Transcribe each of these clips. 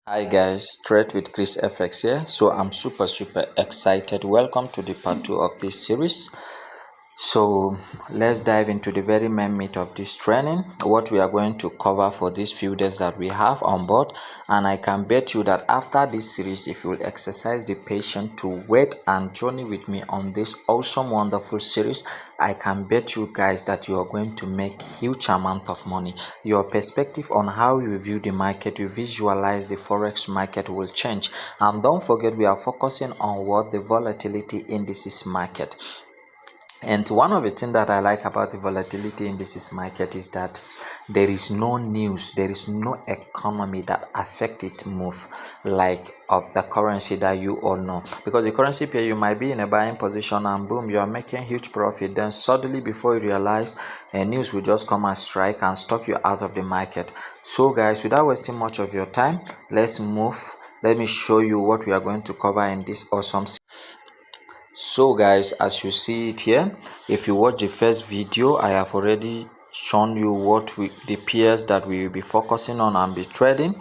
Hi guys, Trade with Chris Fx here. So I'm super excited. Welcome to the part 2 of this series. So let's dive into the very main meat of this training, what we are going to cover for these few days that we have on board. And I can bet you that after this series, if you will exercise the patience to wait and journey with me on this awesome, wonderful series, I can bet you guys that you are going to make huge amount of money. Your perspective on how you view the market, you visualize the forex market will change. And don't forget, we are focusing on what the volatility indices market. And one of the things that I like about the volatility indices market is that there is no news, there is no economy that affect it move like of the currency that you all know. Because the currency pair, you might be in a buying position and boom, you are making huge profit. Then suddenly, before you realize, a news will just come and strike and stop you out of the market. So guys, without wasting much of your time, let's move. Let me show you what we are going to cover in this awesome. So guys, as you see it here, if you watch the first video, I have already shown you the pairs that we will be focusing on and be trading.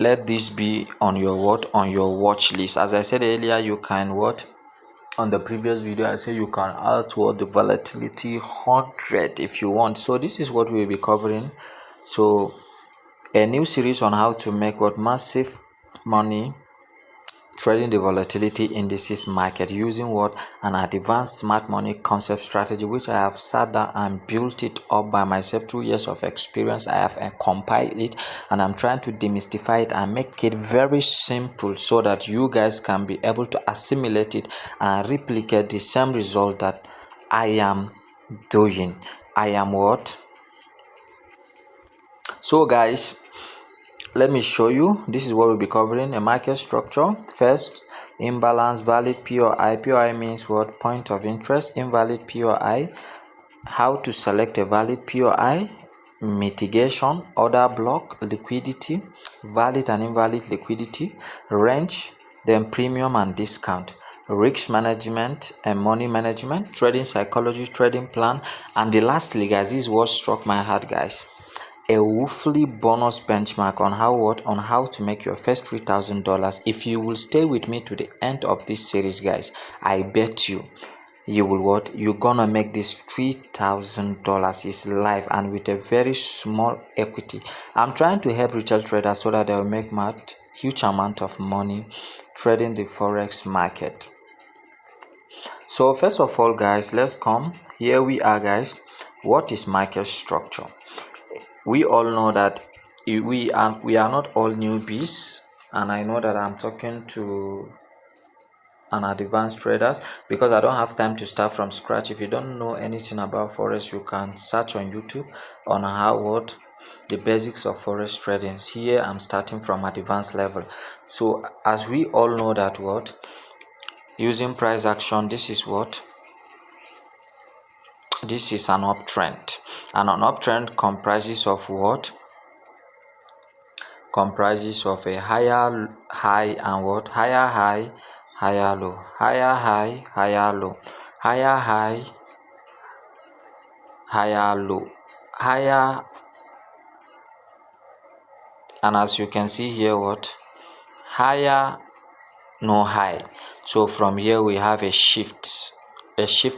Let this be on your watch list. As I said earlier, you can on the previous video I said you can add the volatility 100 if you want. So this is what we will be covering. So a new series on how to make massive money trading the volatility indices market using an advanced smart money concept strategy, which I have sat down and built it up by myself. 2 years of experience, I have compiled it, and I'm trying to demystify it and make it very simple so that you guys can be able to assimilate it and replicate the same result that I am doing. So guys, let me show you. This is what we'll be covering. A market structure. First, imbalance, valid POI. POI means point of interest. Invalid POI. How to select a valid POI. Mitigation, order block, liquidity, valid and invalid liquidity, range, then premium and discount, risk management and money management, trading psychology, trading plan, and lastly guys, this is what struck my heart guys, a weekly bonus benchmark on how to make your first $3,000. If you will stay with me to the end of this series guys, I bet you will you're gonna make this $3,000 is live and with a very small equity. I'm trying to help retail traders so that they will make huge amount of money trading the forex market. So first of all guys, let's come here. We are guys, what is market structure? We all know that we are not all newbies, and I know that I'm talking to an advanced traders because I don't have time to start from scratch. If you don't know anything about forex, you can search on YouTube on the basics of forex trading. Here I'm starting from advanced level. So as we all know that using price action, this is an uptrend, and an uptrend comprises of a higher high and higher high, higher low, higher high, higher low, higher high, higher low, higher, and as you can see here higher, no high. So from here we have a shift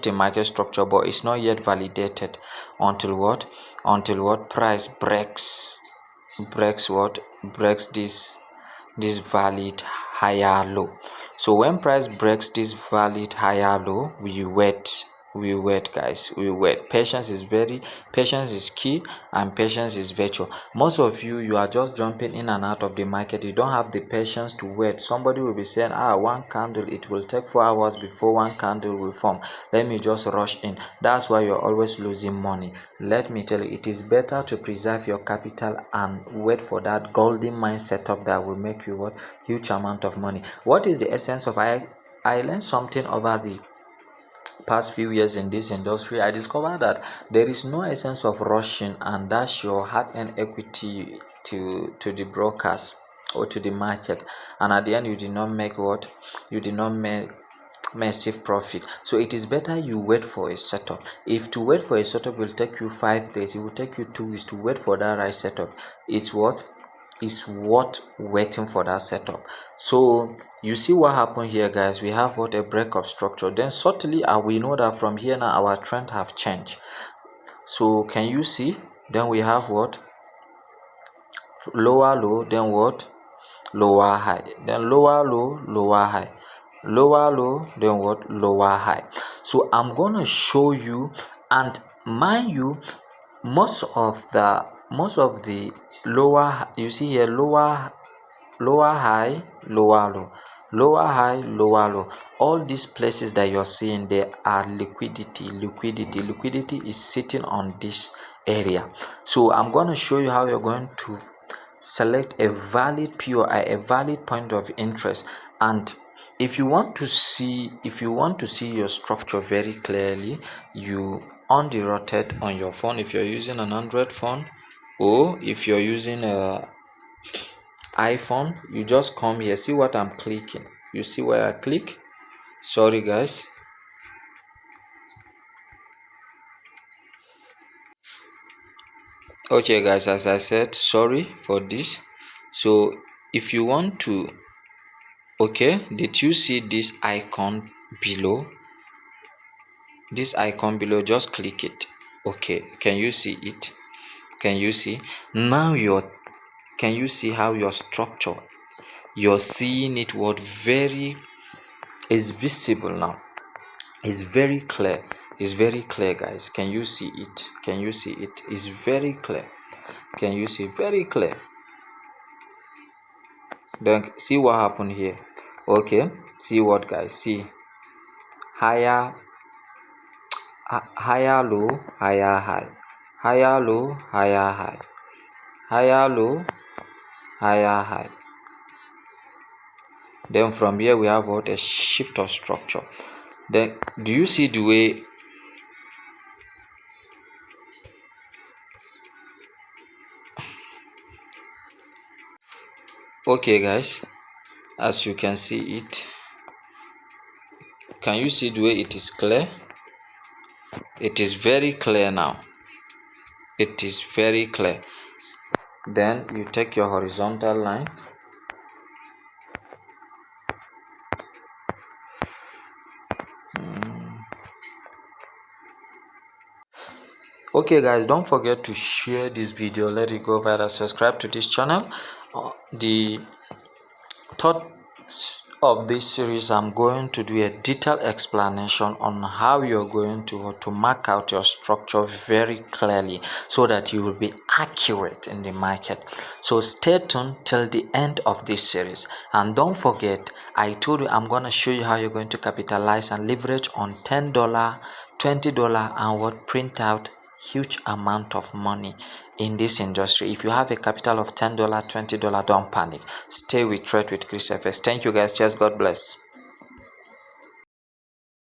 in market structure, but it's not yet validated until price breaks this valid higher low. So when price breaks this valid higher low, we wait guys, we wait. Patience is key, and patience is virtue. Most of you are just jumping in and out of the market. You don't have the patience to wait. Somebody will be saying, one candle, it will take 4 hours before one candle will form, let me just rush in. That's why you're always losing money. Let me tell you, it is better to preserve your capital and wait for that golden mind setup that will make you huge amount of money. What is the essence of I learned something over the past few years in this industry. I discovered that there is no essence of rushing and dash your hard-earned equity to the brokers or to the market, and at the end you did not make massive profit. So it is better you wait for a setup. If to wait for a setup will take you 5 days, it will take you 2 weeks to wait for that right setup. is what waiting for that setup. So you see what happened here, guys. We have what, a break of structure. Then subtly we know that from here now our trend have changed. So can you see? Then we have what, lower low, then what, lower high, then lower low, lower high, lower low, then what, lower high. So I'm gonna show you, and mind you, most of the lower, you see here, lower high, lower low, lower high, lower low, all these places that you're seeing, there are liquidity is sitting on this area. So I'm going to show you how you're going to select a valid POI, a valid point of interest. And if you want to see your structure very clearly, you on the rotate on your phone if you're using an Android phone, or if you're using a iPhone, you just come here. See what I'm clicking? You see where I click? Sorry guys. Okay guys, as I said, sorry for this. So if you want to, okay, did you see this icon below? This icon below, just click it. Okay, can you see it? Can you see now? Can you see how your structure, you're seeing it, what very is visible now, is very clear, is very clear, guys. Can you see it? Can you see it? Is very clear. Can you see? Very clear. Then see what happened here. Okay, see what, guys? See higher low, higher high, higher low, higher high, higher low, higher high. Then from here we have what, a shift of structure. Then do you see the way? Okay guys, as you can see it, can you see the way it is clear? It is very clear now. It is very clear. Then you take your horizontal line, okay guys, don't forget to share this video, let it go viral, subscribe to this channel. The third of this series, I'm going to do a detailed explanation on how you're going to mark out your structure very clearly, so that you will be accurate in the market. So stay tuned till the end of this series, and don't forget, I told you I'm going to show you how you're going to capitalize and leverage on $10, $20, and what, print out huge amount of money in this industry. If you have a capital of $10, $20, don't panic. Stay with Trade with Chris Fx. Thank you guys. Cheers. God bless.